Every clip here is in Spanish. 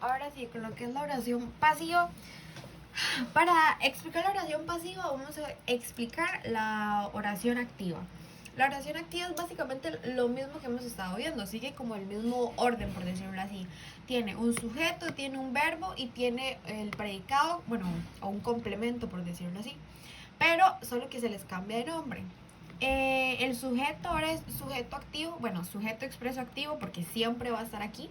Ahora sí, con lo que es la oración pasiva. Para explicar la oración pasiva, vamos a explicar la oración activa. La oración activa es básicamente lo mismo que hemos estado viendo, sigue como el mismo orden, por decirlo así. Tiene un sujeto, tiene un verbo y tiene el predicado, bueno, o un complemento, por decirlo así. Pero solo que se les cambia de nombre. El sujeto ahora es sujeto activo, bueno, sujeto expreso activo porque siempre va a estar aquí.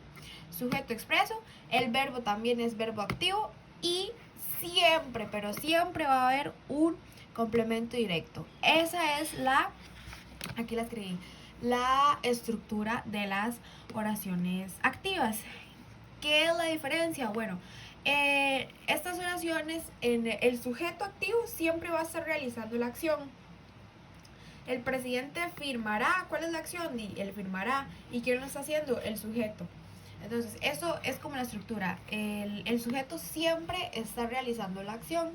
Sujeto expreso, el verbo también es verbo activo y siempre, pero siempre va a haber un complemento directo. Esa es aquí la escribí, la estructura de las oraciones activas. ¿Qué es la diferencia? Bueno, estas oraciones, en el sujeto activo siempre va a estar realizando la acción. El presidente firmará. ¿Cuál es la acción? Y él firmará. ¿Y quién lo está haciendo? El sujeto. Entonces, eso es como la estructura. El sujeto siempre está realizando la acción.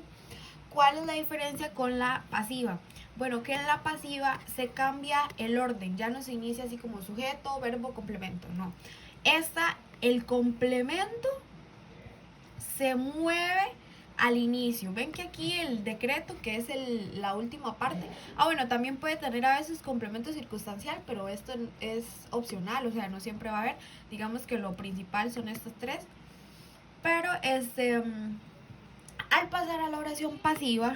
¿Cuál es la diferencia con la pasiva? Bueno, que en la pasiva se cambia el orden. Ya no se inicia así como sujeto, verbo, complemento. No. El complemento se mueve al inicio. Ven que aquí el decreto, que es la última parte. Bueno, también puede tener a veces complemento circunstancial, pero esto es opcional, o sea, no siempre va a haber. Digamos que lo principal son estos tres. Pero al pasar a la oración pasiva,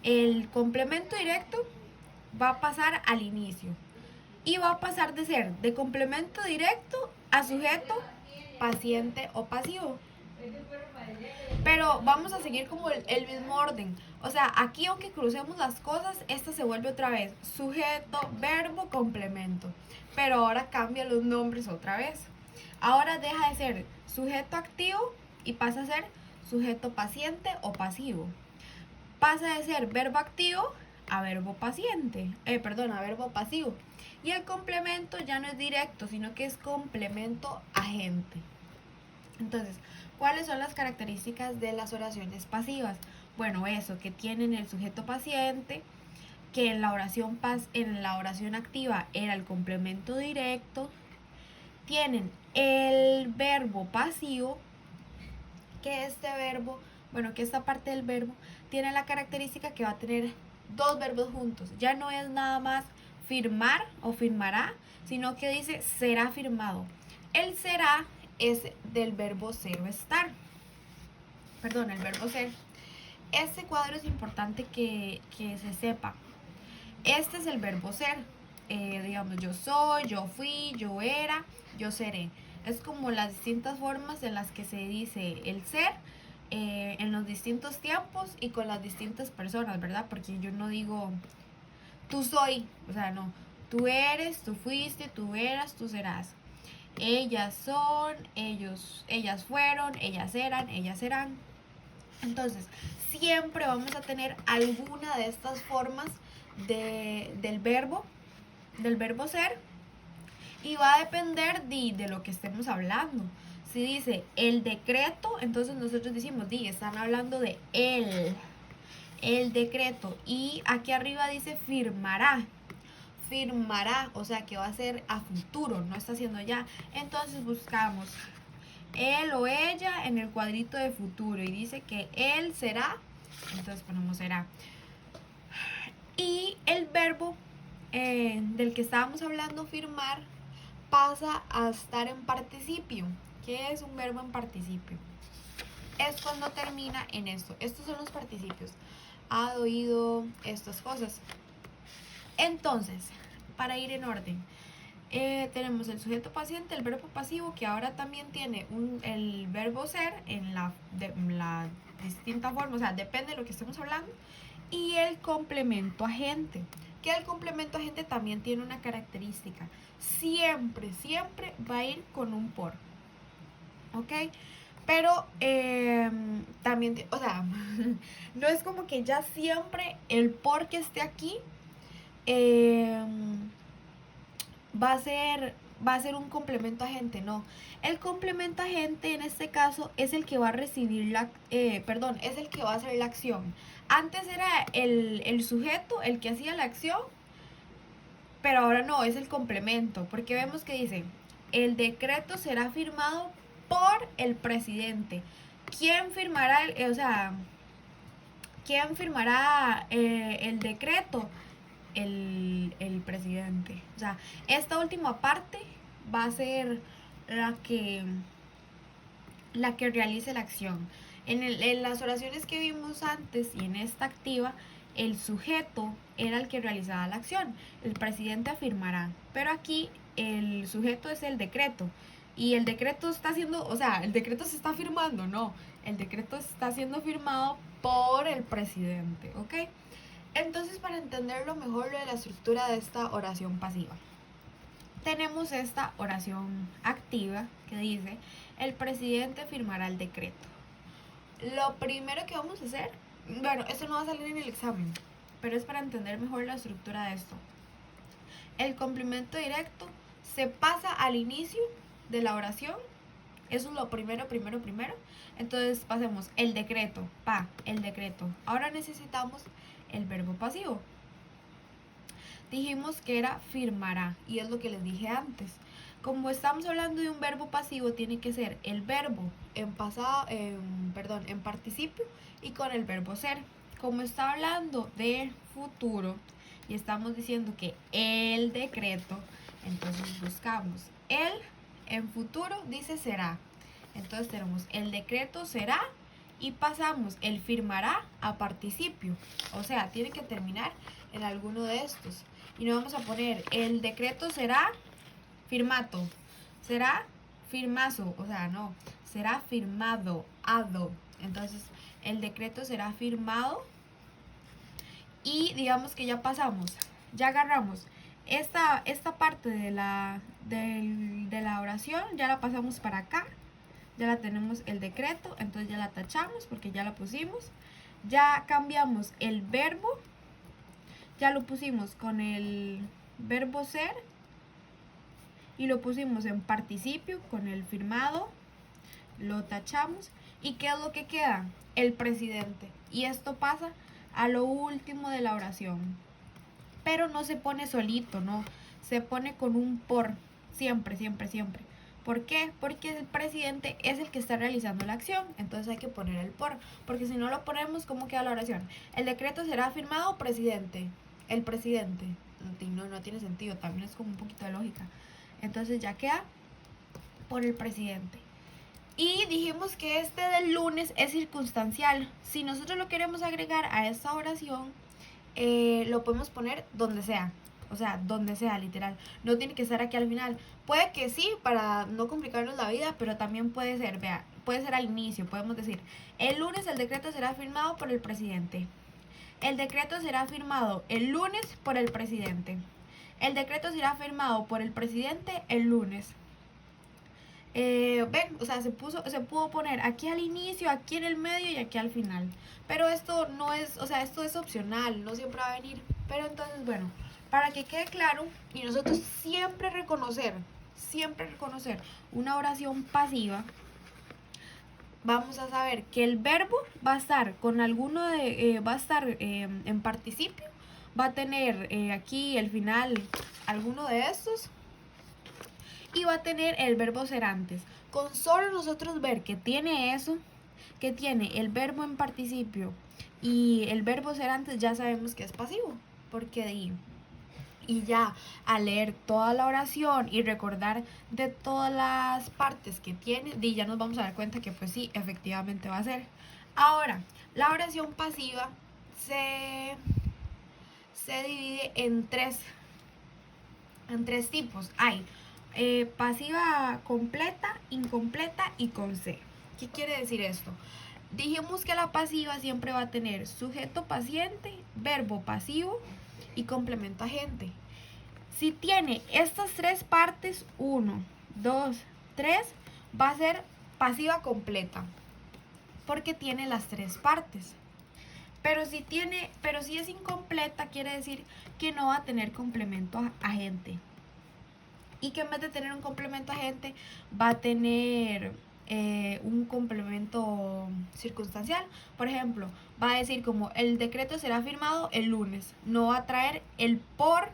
el complemento directo va a pasar al inicio. Y va a pasar de ser de complemento directo a sujeto, paciente o pasivo. Pero vamos a seguir como el mismo orden. O sea, aquí aunque crucemos las cosas, esta se vuelve otra vez sujeto, verbo, complemento. Pero ahora cambia los nombres otra vez. Ahora deja de ser sujeto activo y pasa a ser sujeto paciente o pasivo. Pasa de ser verbo activo a verbo paciente. A verbo pasivo. Y el complemento ya no es directo, sino que es complemento agente. Entonces, ¿cuáles son las características de las oraciones pasivas? Bueno, eso, que tienen el sujeto paciente, que en la oración activa era el complemento directo, tienen el verbo pasivo, que que esta parte del verbo tiene la característica que va a tener dos verbos juntos. Ya no es nada más firmar o firmará, sino que dice será firmado. El será es del verbo ser o estar. Perdón, el verbo ser. Este cuadro es importante que se sepa. Este es el verbo ser. Digamos, yo soy, yo fui, yo era, yo seré. Es como las distintas formas en las que se dice el ser en los distintos tiempos y con las distintas personas, ¿verdad? Porque yo no digo tú soy, o sea, no. Tú eres, tú fuiste, tú eras, tú serás. Ellas son, ellas fueron, ellas eran, ellas serán. Entonces, siempre vamos a tener alguna de estas formas del verbo ser, y va a depender de lo que estemos hablando. Si dice el decreto, entonces nosotros decimos, están hablando de el decreto. Y aquí arriba dice firmará. Firmará, o sea que va a ser a futuro, no está haciendo ya. Entonces buscamos él o ella en el cuadrito de futuro y dice que él será, entonces ponemos será. Y el verbo del que estábamos hablando, firmar, pasa a estar en participio. ¿Qué es un verbo en participio? Es cuando termina en esto. Estos son los participios: ha, oído, estas cosas. Entonces, para ir en orden, tenemos el sujeto paciente, el verbo pasivo, que ahora también tiene el verbo ser en la distinta forma, o sea, depende de lo que estemos hablando, y el complemento agente, que el complemento agente también tiene una característica: siempre va a ir con un por, ¿ok? Pero también, o sea, no es como que ya siempre el por que esté aquí va a ser un complemento agente, no. El complemento agente en este caso es el que va a recibir es el que va a hacer la acción. Antes era el sujeto el que hacía la acción, pero ahora no, es el complemento, porque vemos que dice, el decreto será firmado por el presidente. ¿Quién firmará quién firmará el decreto? El presidente. O sea, esta última parte va a ser la que realice la acción. En las oraciones que vimos antes y en esta activa, el sujeto era el que realizaba la acción. El presidente afirmará. Pero aquí el sujeto es el decreto. Y el decreto está haciendo, o sea, el decreto se está firmando, no. El decreto está siendo firmado por el presidente, ¿ok? Entonces, para entenderlo mejor de la estructura de esta oración pasiva, tenemos esta oración activa que dice: el presidente firmará el decreto. Lo primero que vamos a hacer, bueno, esto no va a salir en el examen, pero es para entender mejor la estructura de esto. El complemento directo se pasa al inicio de la oración. Eso es lo primero. Entonces pasemos el decreto, el decreto. Ahora necesitamos el verbo pasivo. Dijimos que era firmará, y es lo que les dije antes. Como estamos hablando de un verbo pasivo, tiene que ser el verbo en pasado, en participio y con el verbo ser. Como está hablando de futuro y estamos diciendo que el decreto, entonces buscamos el en futuro, dice será. Entonces tenemos el decreto será y pasamos el firmará a participio. O sea, tiene que terminar en alguno de estos. Y no vamos a poner el decreto será firmato, será firmazo, o sea, no, será firmado, ado. Entonces, el decreto será firmado y digamos que ya pasamos, ya agarramos esta parte de la oración, ya la pasamos para acá, ya la tenemos el decreto, entonces ya la tachamos porque ya la pusimos, ya cambiamos el verbo, ya lo pusimos con el verbo ser y lo pusimos en participio con el firmado, lo tachamos y ¿qué es lo que queda? El presidente. Y esto pasa a lo último de la oración. Pero no se pone solito, no, se pone con un por, siempre. ¿Por qué? Porque el presidente es el que está realizando la acción, entonces hay que poner el por, porque si no lo ponemos, ¿cómo queda la oración? El decreto será firmado presidente, el presidente. No tiene sentido, también es como un poquito de lógica. Entonces ya queda por el presidente. Y dijimos que este del lunes es circunstancial. Si nosotros lo queremos agregar a esta oración, lo podemos poner donde sea. O sea, donde sea, literal. No tiene que estar aquí al final. Puede que sí, para no complicarnos la vida, pero también puede ser, vea, puede ser al inicio. Podemos decir, el lunes el decreto será firmado por el presidente. El decreto será firmado el lunes por el presidente. El decreto será firmado por el presidente el lunes. Ven, o sea, se pudo poner aquí al inicio, aquí en el medio y aquí al final. Pero esto no es, o sea, esto es opcional, no siempre va a venir. Pero entonces, bueno, para que quede claro y nosotros siempre reconocer una oración pasiva, vamos a saber que el verbo va a estar con alguno de, va a estar en participio, va a tener aquí el final alguno de estos y va a tener el verbo ser antes. Con solo nosotros ver que tiene eso, que tiene el verbo en participio y el verbo ser antes, ya sabemos que es pasivo, porque y ya al leer toda la oración y recordar de todas las partes que tiene, ya nos vamos a dar cuenta que pues sí, efectivamente va a ser. Ahora, la oración pasiva se divide en tres tipos. Hay pasiva completa, incompleta y con C. ¿Qué quiere decir esto? Dijimos que la pasiva siempre va a tener sujeto paciente, verbo pasivo y complemento agente. Si tiene estas tres partes, 1, 2, 3, va a ser pasiva completa, porque tiene las tres partes. Pero si es incompleta, quiere decir que no va a tener complemento agente. Y que en vez de tener un complemento agente, va a tener un complemento circunstancial. Por ejemplo, va a decir como el decreto será firmado el lunes. No va a traer el por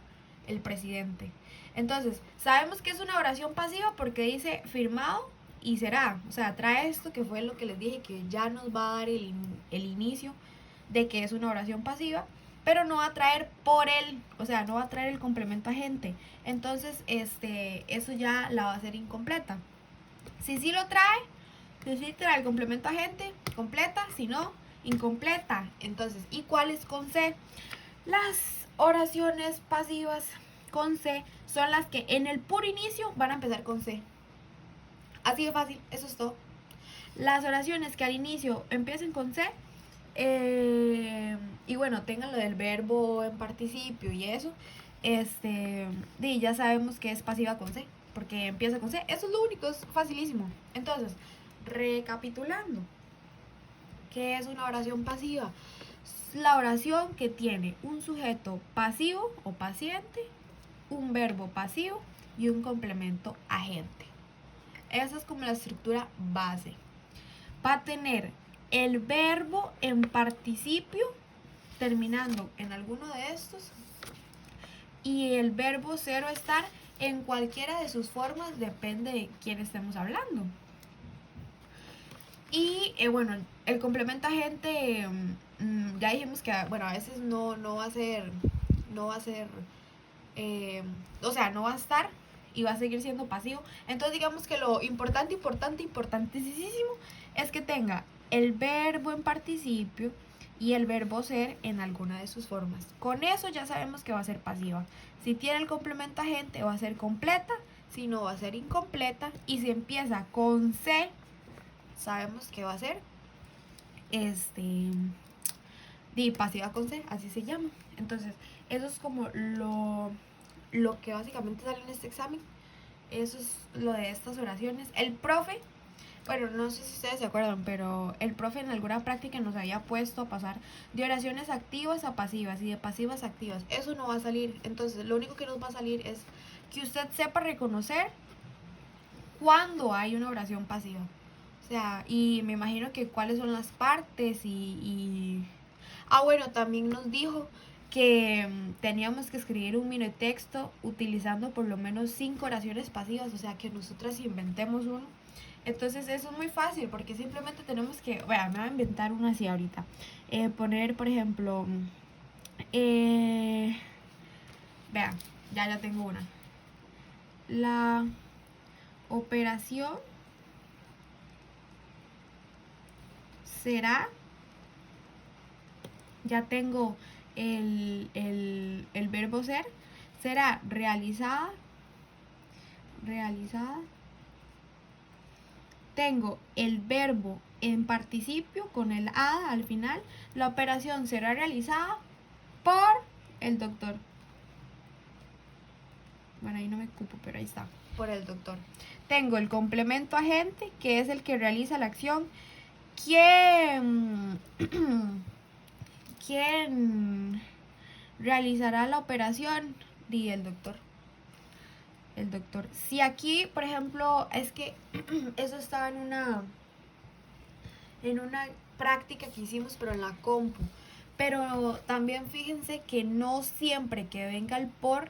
el presidente. Entonces, sabemos que es una oración pasiva porque dice firmado y será, o sea, trae esto que fue lo que les dije, que ya nos va a dar el inicio de que es una oración pasiva, pero no va a traer por él, o sea, no va a traer el complemento agente. Entonces, eso ya la va a hacer incompleta. Si sí lo trae, si sí trae el complemento agente, completa, si no, incompleta. Entonces, ¿y cuáles con C? Las oraciones pasivas con C son las que en el puro inicio van a empezar con C. Así de fácil, eso es todo. Las oraciones que al inicio empiecen con C, y bueno, tengan lo del verbo en participio y eso, ya sabemos que es pasiva con C, porque empieza con C. Eso es lo único, es facilísimo. Entonces, recapitulando, ¿qué es una oración pasiva? La oración que tiene un sujeto pasivo o paciente, un verbo pasivo y un complemento agente. Esa es como la estructura base. Va a tener el verbo en participio terminando en alguno de estos y el verbo ser o estar en cualquiera de sus formas, depende de quién estemos hablando. Y bueno, el complemento agente, ya dijimos que bueno, a veces no va a ser, o sea, no va a estar y va a seguir siendo pasivo. Entonces digamos que lo importantísimo es que tenga el verbo en participio y el verbo ser en alguna de sus formas. Con eso ya sabemos que va a ser pasiva. Si tiene el complemento agente va a ser completa, si no va a ser incompleta, y si empieza con C, sabemos que va a ser pasiva con C, así se llama. Entonces, eso es como lo que básicamente sale en este examen. Eso es lo de estas oraciones. El profe, bueno, no sé si ustedes se acuerdan, pero el profe en alguna práctica nos había puesto a pasar de oraciones activas a pasivas y de pasivas a activas. Eso no va a salir. Entonces, lo único que nos va a salir es que usted sepa reconocer cuando hay una oración pasiva. O sea, y me imagino que cuáles son las partes Ah, bueno, también nos dijo que teníamos que escribir un mini texto utilizando por lo menos 5 oraciones pasivas, o sea, que nosotras inventemos uno. Entonces eso es muy fácil porque simplemente tenemos que, bueno, me voy a inventar una así ahorita. Poner, por ejemplo, vean, ya tengo una. La operación será, ya tengo el verbo ser, será realizada. Tengo el verbo en participio con el a al final. La operación será realizada por el doctor. Bueno, ahí no me ocupo, pero ahí está, por el doctor. Tengo el complemento agente, que es el que realiza la acción. ¿Quién realizará la operación? Di el doctor. Si aquí, por ejemplo, es que eso estaba en una práctica que hicimos, pero en la compu. Pero también fíjense que no siempre que venga el por,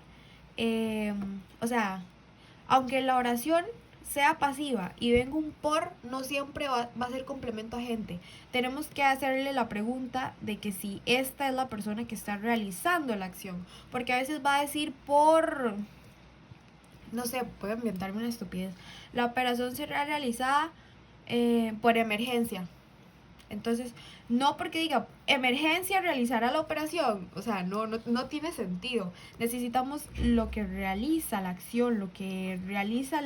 o sea, aunque la oración sea pasiva y venga un por, no siempre va a ser complemento agente. Tenemos que hacerle la pregunta de que si esta es la persona que está realizando la acción. Porque a veces va a decir por, no sé, puedo inventarme una estupidez. La operación será realizada por emergencia. Entonces, no porque diga emergencia realizará la operación, o sea, no tiene sentido. Necesitamos lo que realiza la acción, lo que realiza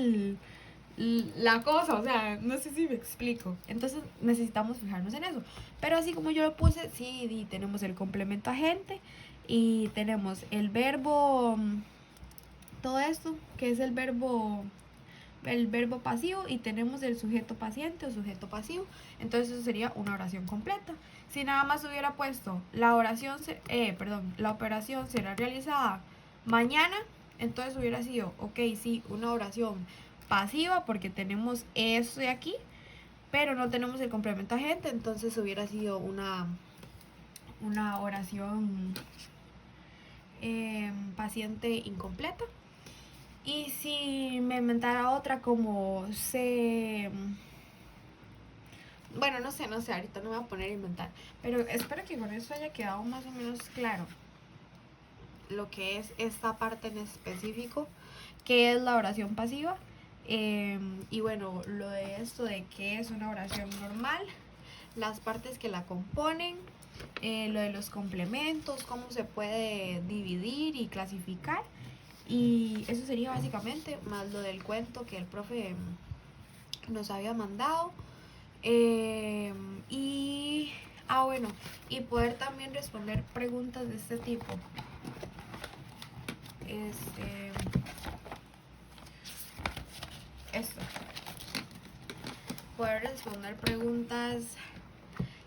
la cosa, o sea, no sé si me explico. Entonces necesitamos fijarnos en eso. Pero así como yo lo puse, sí, tenemos el complemento agente y tenemos el verbo, todo esto, que es el verbo pasivo, y tenemos el sujeto paciente o sujeto pasivo. Entonces eso sería una oración completa. Si nada más hubiera puesto la operación será realizada mañana, entonces hubiera sido, ok, sí, una oración pasiva porque tenemos eso de aquí, pero no tenemos el complemento agente, entonces hubiera sido una oración paciente incompleta. Y si me inventara otra como bueno, no sé, ahorita no me voy a poner a inventar. Pero espero que con eso haya quedado más o menos claro lo que es esta parte en específico, que es la oración pasiva. Y bueno, lo de esto de qué es una oración normal, las partes que la componen, lo de los complementos, cómo se puede dividir y clasificar. Y eso sería básicamente, más lo del cuento que el profe nos había mandado. Y, bueno, y poder también responder preguntas de este tipo. Esto. Poder responder preguntas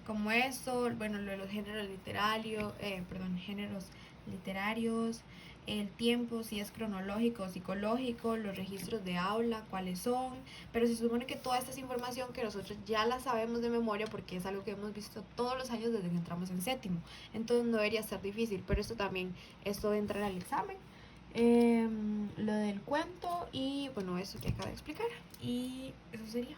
como esto, bueno, lo de los géneros literarios, el tiempo, si es cronológico o psicológico, los registros de aula, cuáles son, pero se supone que toda esta es información que nosotros ya la sabemos de memoria porque es algo que hemos visto todos los años desde que entramos en séptimo, entonces no debería ser difícil, pero esto entra en el examen. Lo del cuento y bueno, eso que acabo de explicar, y eso sería.